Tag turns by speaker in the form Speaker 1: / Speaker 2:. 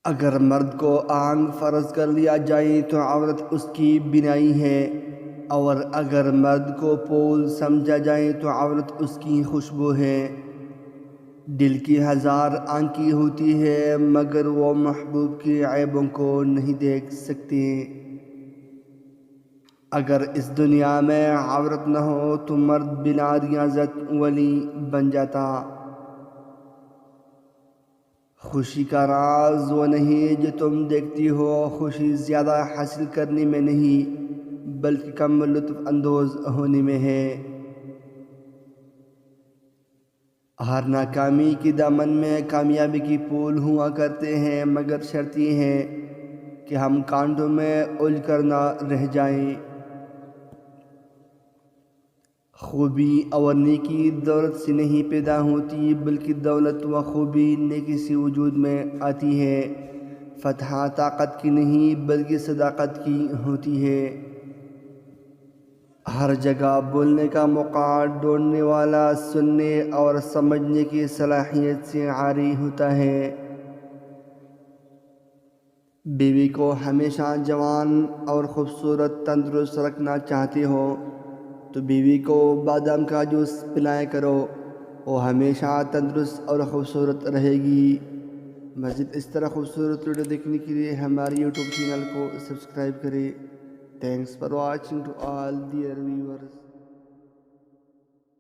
Speaker 1: اگر مرد کو آنکھ فرض کر لیا جائے تو عورت اس کی بینائی ہے، اور اگر مرد کو پول سمجھا جائے تو عورت اس کی خوشبو ہے۔ دل کی ہزار آنکھیں ہوتی ہے مگر وہ محبوب کے عیبوں کو نہیں دیکھ سکتے۔ اگر اس دنیا میں عورت نہ ہو تو مرد بلا ریاضت ولی بن جاتا۔ خوشی کا راز وہ نہیں جو تم دیکھتی ہو، خوشی زیادہ حاصل کرنے میں نہیں بلکہ کم لطف اندوز ہونے میں ہے۔ ہر ناکامی کے دامن میں کامیابی کی پھول ہوا کرتے ہیں، مگر شرط یہ ہے کہ ہم کانٹوں میں الجھ کر نہ رہ جائیں۔ خوبی اور نیکی دولت سے نہیں پیدا ہوتی بلکہ دولت و خوبی نیکی سے وجود میں آتی ہے۔ فتح طاقت کی نہیں بلکہ صداقت کی ہوتی ہے۔ ہر جگہ بولنے کا موقع ڈھونڈنے والا سننے اور سمجھنے کی صلاحیت سے عاری ہوتا ہے۔ بیوی کو ہمیشہ جوان اور خوبصورت تندرست رکھنا چاہتے ہو تو بیوی کو بادام کا جوس پلایا کرو، وہ ہمیشہ تندرست اور خوبصورت رہے گی۔ مزید اس طرح خوبصورت ویڈیو دیکھنے کے لیے ہمارے یوٹیوب چینل کو سبسکرائب کریں۔ Thanks for watching to all dear viewers.